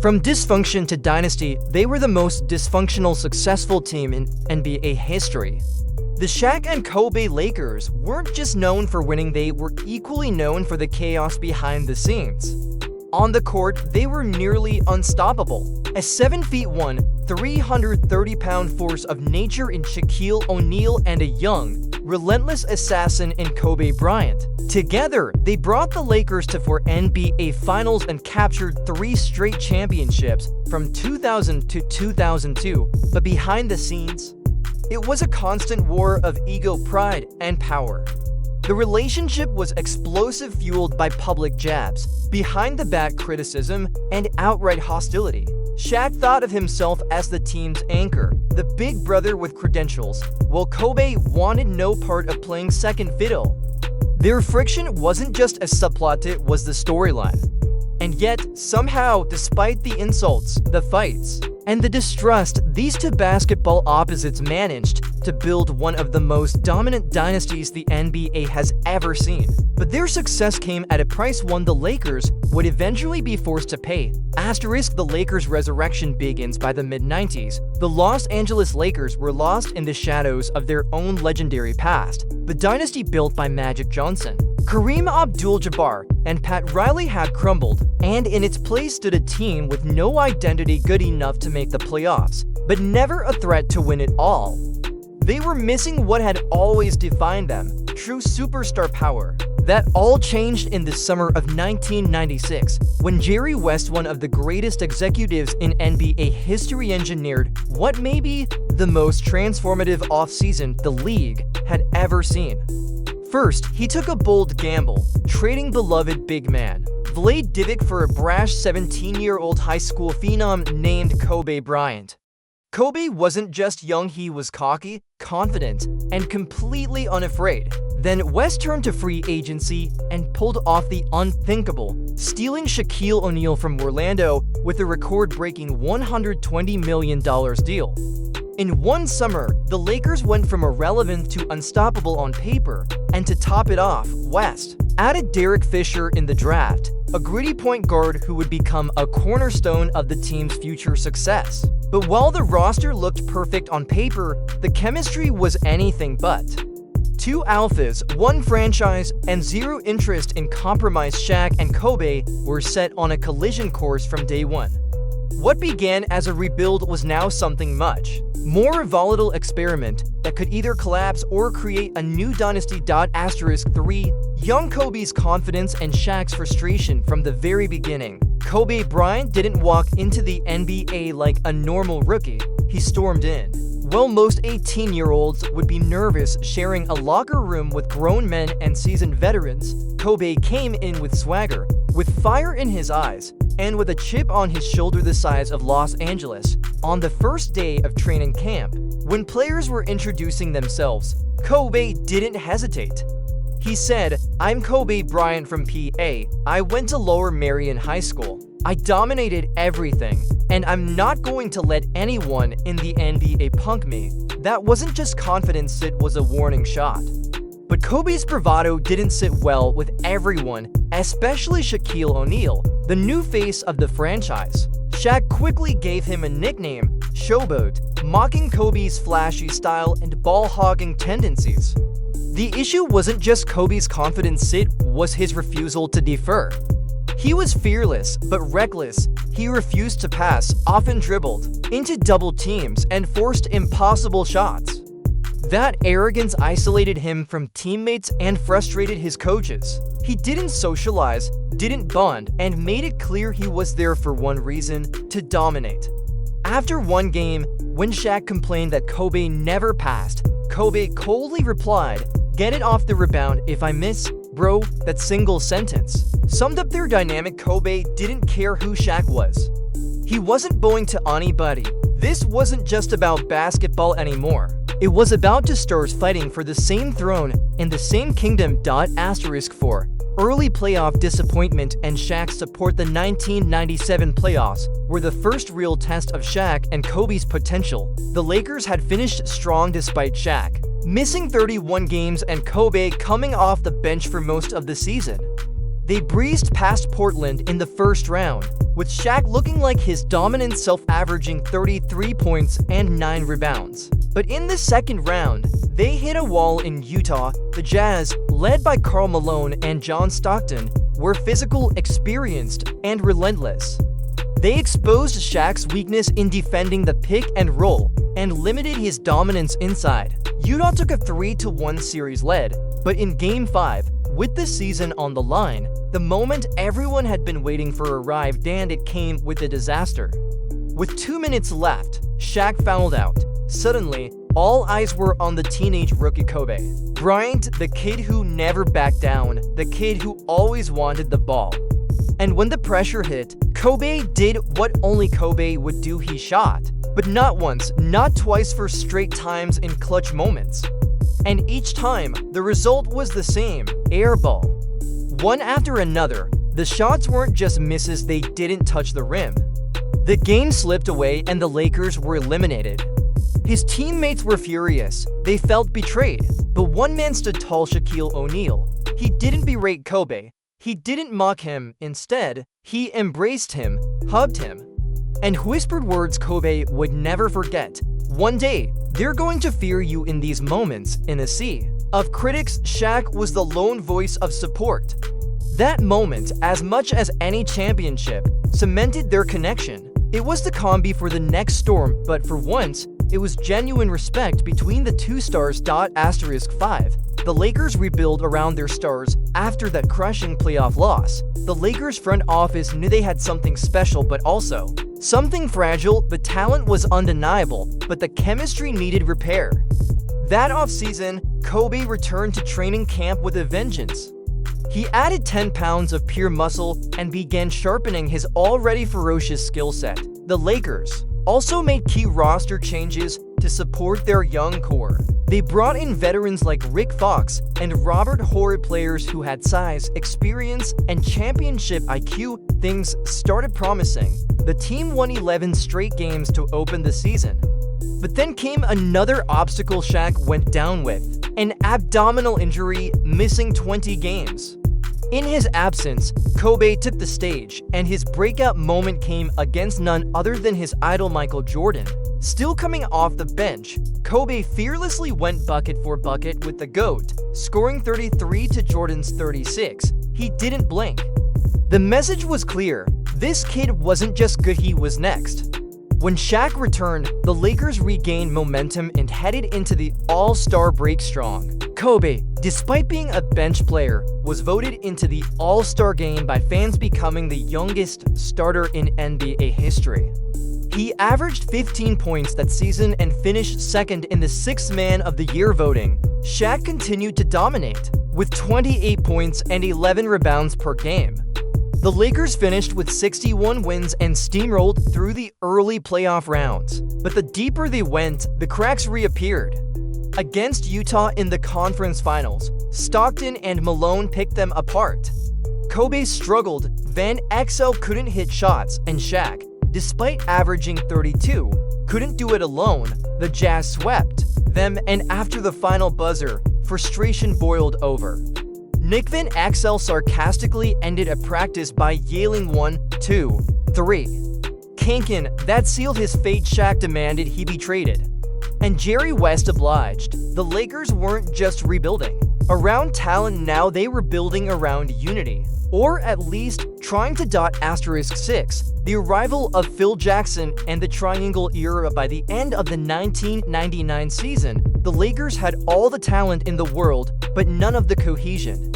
From dysfunction to dynasty, they were the most dysfunctional successful team in NBA history. The Shaq and Kobe Lakers weren't just known for winning, they were equally known for the chaos behind the scenes. On the court, they were nearly unstoppable. A 7'1", 330-pound force of nature in Shaquille O'Neal and a young, relentless assassin in Kobe Bryant. Together, they brought the Lakers to 4 NBA Finals and captured 3 straight championships from 2000 to 2002. But behind the scenes, it was a constant war of ego, pride, and power. The relationship was explosive, fueled by public jabs, behind-the-back criticism, and outright hostility. Shaq thought of himself as the team's anchor, the big brother with credentials, while Kobe wanted no part of playing second fiddle. Their friction wasn't just a subplot, it was the storyline. And yet, somehow, despite the insults, the fights, and the distrust, these two basketball opposites managed to build one of the most dominant dynasties the NBA has ever seen. But their success came at a price one the Lakers would eventually be forced to pay. The Lakers' resurrection begins by the mid-90s. The Los Angeles Lakers were lost in the shadows of their own legendary past. The dynasty built by Magic Johnson, Kareem Abdul-Jabbar, and Pat Riley had crumbled, and in its place stood a team with no identity, good enough to make the playoffs, but never a threat to win it all. They were missing what had always defined them, true superstar power. That all changed in the summer of 1996, when Jerry West, one of the greatest executives in NBA history, engineered what may be the most transformative offseason the league had ever seen. First, he took a bold gamble, trading beloved big man Vlade Divac for a brash 17-year-old high school phenom named Kobe Bryant. Kobe wasn't just young, he was cocky, confident, and completely unafraid. Then West turned to free agency and pulled off the unthinkable, stealing Shaquille O'Neal from Orlando with a record-breaking $120 million deal. In one summer, the Lakers went from irrelevant to unstoppable on paper, and to top it off, West added Derek Fisher in the draft, a gritty point guard who would become a cornerstone of the team's future success. But while the roster looked perfect on paper, the chemistry was anything but. 2 alphas, 1 franchise, and 0 interest in compromise. Shaq and Kobe were set on a collision course from day one. What began as a rebuild was now something much more volatile experiment that could either collapse or create a new dynasty. 3. Young Kobe's confidence and Shaq's frustration from the very beginning. Kobe Bryant didn't walk into the NBA like a normal rookie, he stormed in. While most 18-year-olds would be nervous sharing a locker room with grown men and seasoned veterans, Kobe came in with swagger, with fire in his eyes, and with a chip on his shoulder the size of Los Angeles. On the first day of training camp, when players were introducing themselves, Kobe didn't hesitate. He said, "I'm Kobe Bryant from PA. I went to Lower Merion High School. I dominated everything, and I'm not going to let anyone in the NBA punk me." That wasn't just confidence, it was a warning shot. But Kobe's bravado didn't sit well with everyone, especially Shaquille O'Neal, the new face of the franchise. Shaq quickly gave him a nickname, Showboat, mocking Kobe's flashy style and ball-hogging tendencies. The issue wasn't just Kobe's confidence, it was his refusal to defer. He was fearless, but reckless. He refused to pass, often dribbled into double teams, and forced impossible shots. That arrogance isolated him from teammates and frustrated his coaches. He didn't socialize, didn't bond, and made it clear he was there for one reason: to dominate. After one game, when Shaq complained that Kobe never passed, Kobe coldly replied, "Get it off the rebound if I miss, bro." That single sentence summed up their dynamic. Kobe didn't care who Shaq was. He wasn't bowing to anybody. This wasn't just about basketball anymore. It was about two stars fighting for the same throne in the same kingdom. 4. Early playoff disappointment and Shaq's support. The 1997 playoffs were the first real test of Shaq and Kobe's potential. The Lakers had finished strong despite Shaq missing 31 games and Kobe coming off the bench for most of the season. They breezed past Portland in the first round, with Shaq looking like his dominant self, averaging 33 points and 9 rebounds. But in the second round, they hit a wall in Utah. The Jazz, led by Karl Malone and John Stockton, were physical, experienced, and relentless. They exposed Shaq's weakness in defending the pick and roll and limited his dominance inside. Utah took a 3-1 series lead, but in Game 5, with the season on the line, the moment everyone had been waiting for arrived, and it came with a disaster. With 2 minutes left, Shaq fouled out. Suddenly, all eyes were on the teenage rookie Kobe Bryant, the kid who never backed down, the kid who always wanted the ball. And when the pressure hit, Kobe did what only Kobe would do. He shot. But not once, not twice, for straight times in clutch moments. And each time, the result was the same: air ball. One after another, the shots weren't just misses, they didn't touch the rim. The game slipped away and the Lakers were eliminated. His teammates were furious. They felt betrayed. But one man stood tall: Shaquille O'Neal. He didn't berate Kobe. He didn't mock him. Instead, he embraced him, hugged him, and whispered words Kobe would never forget. One day, they're going to fear you. In these moments, in a sea of critics, Shaq was the lone voice of support. That moment, as much as any championship, cemented their connection. It was the combi for the next storm, but for once, it was genuine respect between the two stars. *5. The Lakers rebuild around their stars after that crushing playoff loss. The Lakers front office knew they had something special, but also something fragile. The talent was undeniable, but the chemistry needed repair. That offseason, Kobe returned to training camp with a vengeance. He added 10 pounds of pure muscle and began sharpening his already ferocious skill set. The Lakers also made key roster changes to support their young core. They brought in veterans like Rick Fox and Robert Horry, players who had size, experience, and championship IQ. Things started promising. The team won 11 straight games to open the season. But then came another obstacle. Shaq went down with an abdominal injury, missing 20 games. In his absence, Kobe took the stage, and his breakout moment came against none other than his idol Michael Jordan. Still coming off the bench, Kobe fearlessly went bucket for bucket with the GOAT, scoring 33 to Jordan's 36. He didn't blink. The message was clear: this kid wasn't just good, he was next. When Shaq returned, the Lakers regained momentum and headed into the All-Star break strong. Kobe, despite being a bench player, was voted into the All-Star game by fans, becoming the youngest starter in NBA history. He averaged 15 points that season and finished second in the Sixth Man of the Year voting. Shaq continued to dominate, with 28 points and 11 rebounds per game. The Lakers finished with 61 wins and steamrolled through the early playoff rounds. But the deeper they went, the cracks reappeared. Against Utah in the conference finals, Stockton and Malone picked them apart. Kobe struggled, Van Exel couldn't hit shots, and Shaq, despite averaging 32, couldn't do it alone. The Jazz swept them, and after the final buzzer, frustration boiled over. Nick Van Exel sarcastically ended a practice by yelling 1, 2, 3. Kankin, that sealed his fate. Shaq demanded he be traded, and Jerry West obliged. The Lakers weren't just rebuilding around talent now, they were building around unity. Or at least trying to. *6. The arrival of Phil Jackson and the Triangle era. By the end of the 1999 season, the Lakers had all the talent in the world, but none of the cohesion.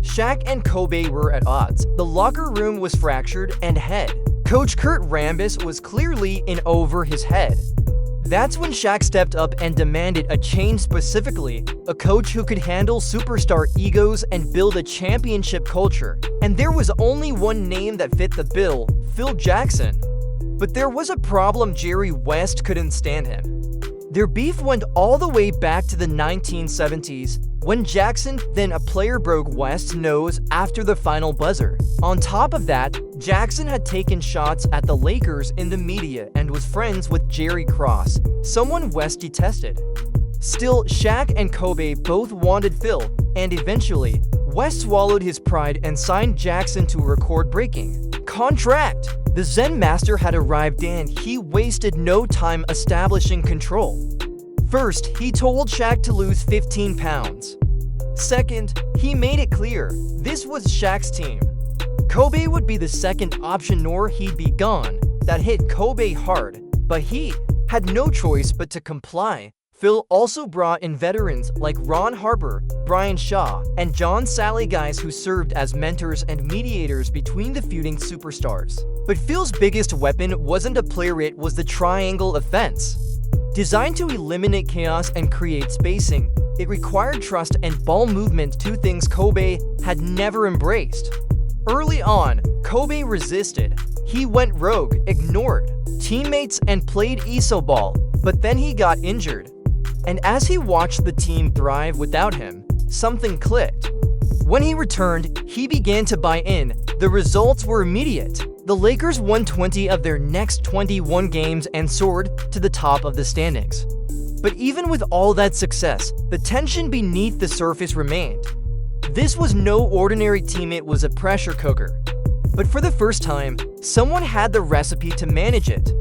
Shaq and Kobe were at odds. The locker room was fractured, and head coach Kurt Rambis was clearly in over his head. That's when Shaq stepped up and demanded a change, specifically a coach who could handle superstar egos and build a championship culture. And there was only one name that fit the bill: Phil Jackson. But there was a problem: Jerry West couldn't stand him. Their beef went all the way back to the 1970s, when Jackson, then a player, broke West's nose after the final buzzer. On top of that, Jackson had taken shots at the Lakers in the media and was friends with Jerry Cross, someone West detested. Still, Shaq and Kobe both wanted Phil, and eventually, West swallowed his pride and signed Jackson to a record-breaking contract. The Zen master had arrived and he wasted no time establishing control. First, he told Shaq to lose 15 pounds. Second, he made it clear this was Shaq's team. Kobe would be the second option nor he'd be gone. That hit Kobe hard, but he had no choice but to comply. Phil also brought in veterans like Ron Harper, Brian Shaw, and John Sally, guys who served as mentors and mediators between the feuding superstars. But Phil's biggest weapon wasn't a player, it was the triangle offense. Designed to eliminate chaos and create spacing, it required trust and ball movement, two things Kobe had never embraced. Early on, Kobe resisted. He went rogue, ignored teammates, and played iso ball, but then he got injured. And as he watched the team thrive without him, something clicked. When he returned, he began to buy in. The results were immediate. The Lakers won 20 of their next 21 games and soared to the top of the standings. But even with all that success, the tension beneath the surface remained. This was no ordinary team, it was a pressure cooker. But for the first time, someone had the recipe to manage it.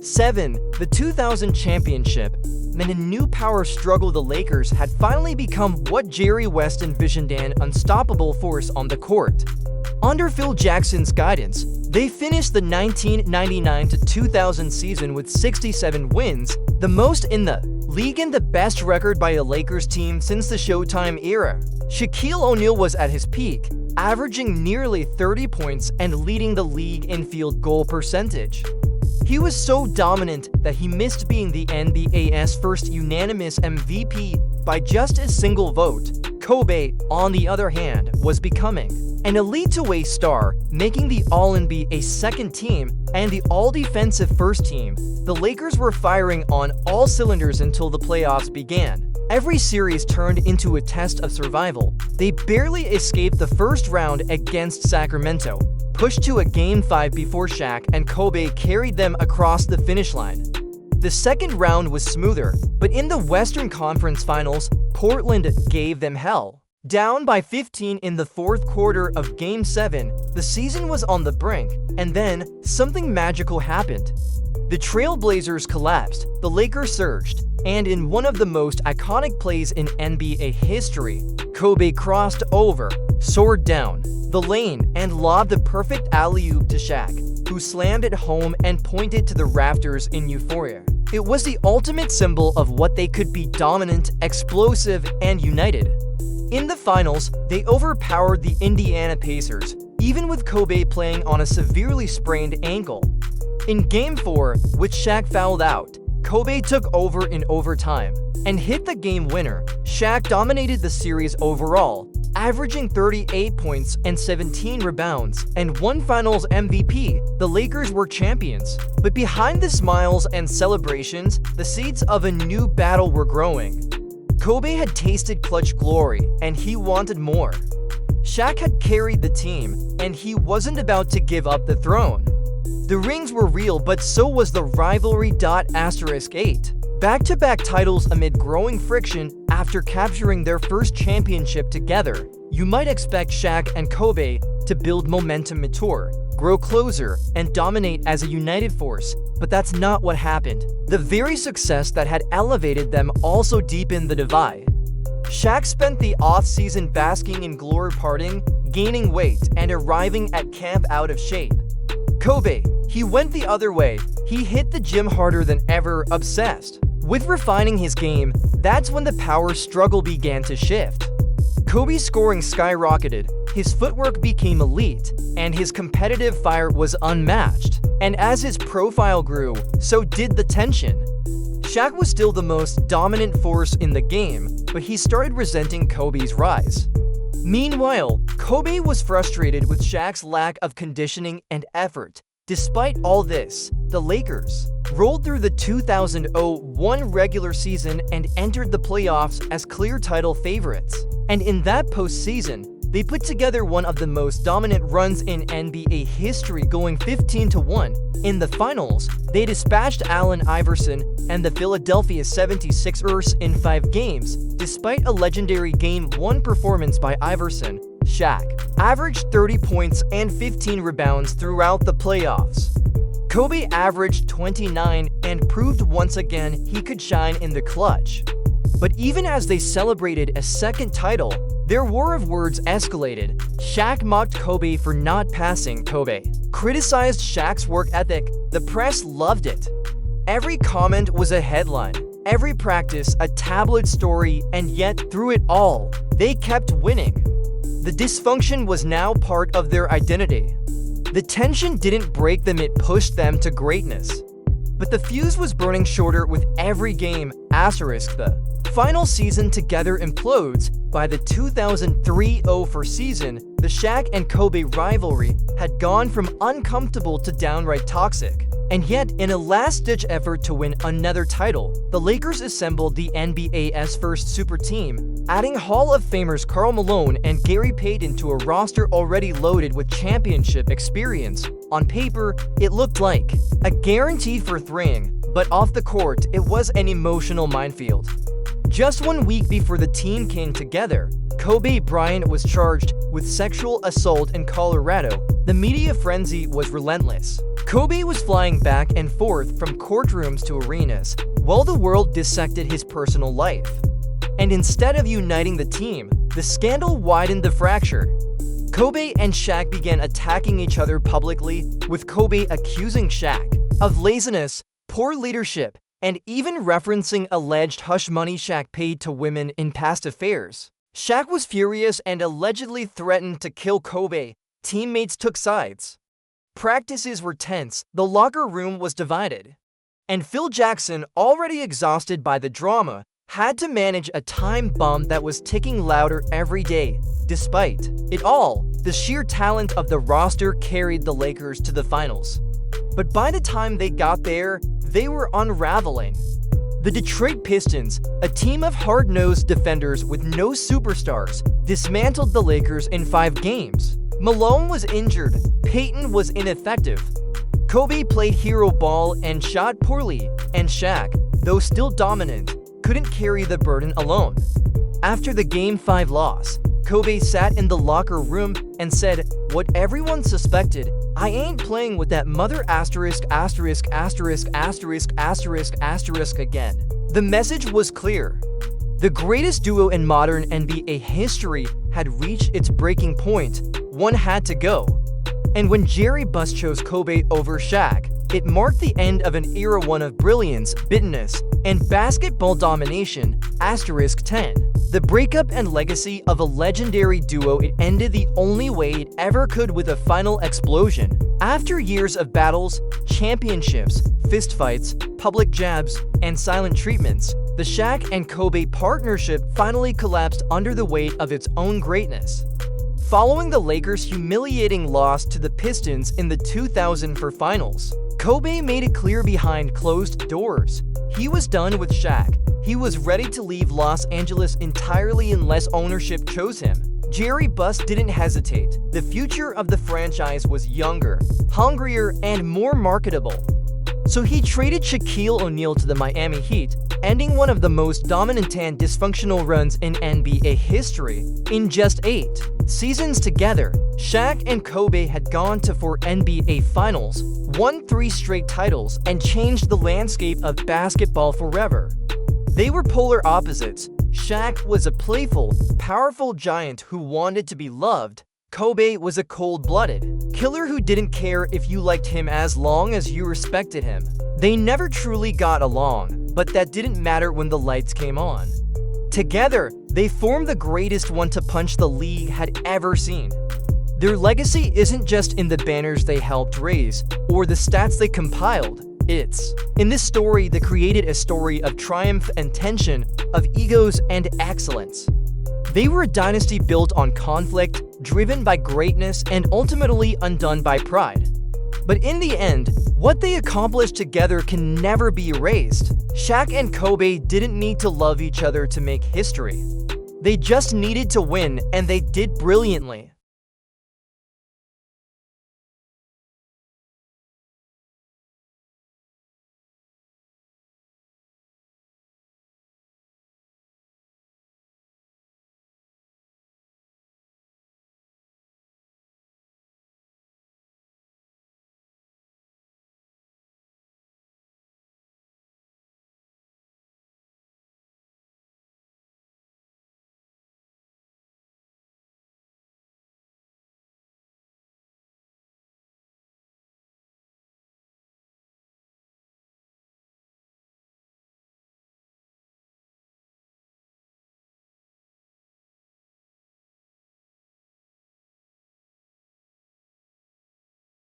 7. The 2000 championship meant a new power struggle. The Lakers had finally become what Jerry West envisioned, an unstoppable force on the court. Under Phil Jackson's guidance, they finished the 1999-2000 season with 67 wins, the most in the league and the best record by a Lakers team since the Showtime era. Shaquille O'Neal was at his peak, averaging nearly 30 points and leading the league in field goal percentage. He was so dominant that he missed being the NBA's first unanimous MVP by just a single vote. Kobe, on the other hand, was becoming an elite two-way star, making the All-NBA a second team and the all-defensive first team. The Lakers were firing on all cylinders until the playoffs began. Every series turned into a test of survival. They barely escaped the first round against Sacramento, pushed to a Game 5 before Shaq and Kobe carried them across the finish line. The second round was smoother, but in the Western Conference Finals, Portland gave them hell. Down by 15 in the fourth quarter of Game 7, the season was on the brink, and then something magical happened. The Trailblazers collapsed, the Lakers surged, and in one of the most iconic plays in NBA history, Kobe crossed over, soared down the lane, and lobbed the perfect alley-oop to Shaq, who slammed it home and pointed to the rafters in euphoria. It was the ultimate symbol of what they could be: dominant, explosive, and united. In the finals, they overpowered the Indiana Pacers, even with Kobe playing on a severely sprained ankle. In Game 4, which Shaq fouled out, Kobe took over in overtime and hit the game winner. Shaq dominated the series overall, averaging 38 points and 17 rebounds, and won Finals MVP. The Lakers were champions. But behind the smiles and celebrations, the seeds of a new battle were growing. Kobe had tasted clutch glory, and he wanted more. Shaq had carried the team, and he wasn't about to give up the throne. The rings were real, but so was the rivalry. 8. Back-to-back titles amid growing friction. After capturing their first championship together, you might expect Shaq and Kobe to build momentum, mature, grow closer, and dominate as a united force, but that's not what happened. The very success that had elevated them also deepened the divide. Shaq spent the off-season basking in glory, partying, gaining weight, and arriving at camp out of shape. Kobe, he went the other way. He hit the gym harder than ever, obsessed with refining his game. That's when the power struggle began to shift. Kobe's scoring skyrocketed, his footwork became elite, and his competitive fire was unmatched. And as his profile grew, so did the tension. Shaq was still the most dominant force in the game, but he started resenting Kobe's rise. Meanwhile, Kobe was frustrated with Shaq's lack of conditioning and effort. Despite all this, the Lakers rolled through the 2001 regular season and entered the playoffs as clear title favorites. And in that postseason, they put together one of the most dominant runs in NBA history, going 15-1. In the finals, they dispatched Allen Iverson and the Philadelphia 76ers in 5 games. Despite a legendary Game 1 performance by Iverson, Shaq, averaged 30 points and 15 rebounds throughout the playoffs. Kobe averaged 29 and proved once again he could shine in the clutch. But even as they celebrated a second title, their war of words escalated. Shaq mocked Kobe for not passing. Kobe criticized Shaq's work ethic. The press loved it. Every comment was a headline, every practice a tabloid story, and yet through it all, they kept winning. The dysfunction was now part of their identity. The tension didn't break them, it pushed them to greatness. But the fuse was burning shorter with every game. The final season together implodes. By the 2003-04 season, the Shaq and Kobe rivalry had gone from uncomfortable to downright toxic. And yet, in a last-ditch effort to win another title, the Lakers assembled the NBA's first super team, adding Hall of Famers Karl Malone and Gary Payton to a roster already loaded with championship experience. On paper, it looked like a guarantee for throwing, but off the court, it was an emotional minefield. Just 1 week before the team came together, Kobe Bryant was charged with sexual assault in Colorado. The media frenzy was relentless. Kobe was flying back and forth from courtrooms to arenas, while the world dissected his personal life. And instead of uniting the team, the scandal widened the fracture. Kobe and Shaq began attacking each other publicly, with Kobe accusing Shaq of laziness, poor leadership, and even referencing alleged hush money Shaq paid to women in past affairs. Shaq was furious and allegedly threatened to kill Kobe. Teammates took sides. Practices were tense, the locker room was divided. And Phil Jackson, already exhausted by the drama, had to manage a time bomb that was ticking louder every day. Despite it all, the sheer talent of the roster carried the Lakers to the finals. But by the time they got there, they were unraveling. The Detroit Pistons, a team of hard-nosed defenders with no superstars, dismantled the Lakers in 5 games. Malone was injured, Payton was ineffective. Kobe played hero ball and shot poorly, and Shaq, though still dominant, couldn't carry the burden alone. After the Game 5 loss, Kobe sat in the locker room and said, "What everyone suspected, I ain't playing with that mother asterisk asterisk asterisk asterisk asterisk asterisk again." The message was clear. The greatest duo in modern NBA history had reached its breaking point. One had to go. And when Jerry Buss chose Kobe over Shaq, it marked the end of an era, one of brilliance, bitterness, and basketball domination. Asterisk 10. The breakup and legacy of a legendary duo, it ended the only way it ever could, with a final explosion. After years of battles, championships, fistfights, public jabs, and silent treatments, the Shaq and Kobe partnership finally collapsed under the weight of its own greatness. Following the Lakers' humiliating loss to the Pistons in the 2004 finals, Kobe made it clear behind closed doors. He was done with Shaq. He was ready to leave Los Angeles entirely unless ownership chose him. Jerry Buss didn't hesitate. The future of the franchise was younger, hungrier, and more marketable. So he traded Shaquille O'Neal to the Miami Heat, ending one of the most dominant and dysfunctional runs in NBA history. In just 8 seasons together, Shaq and Kobe had gone to 4 NBA Finals, won 3 straight titles, and changed the landscape of basketball forever. They were polar opposites. Shaq was a playful, powerful giant who wanted to be loved. Kobe was a cold-blooded killer who didn't care if you liked him as long as you respected him. They never truly got along, but that didn't matter when the lights came on. Together, they formed the greatest one-two punch the league had ever seen. Their legacy isn't just in the banners they helped raise or the stats they compiled. It's in this story that created a story of triumph and tension, of egos and excellence. They were a dynasty built on conflict, driven by greatness, and ultimately undone by pride. But in the end, what they accomplished together can never be erased. Shaq and Kobe didn't need to love each other to make history. They just needed to win, and they did brilliantly.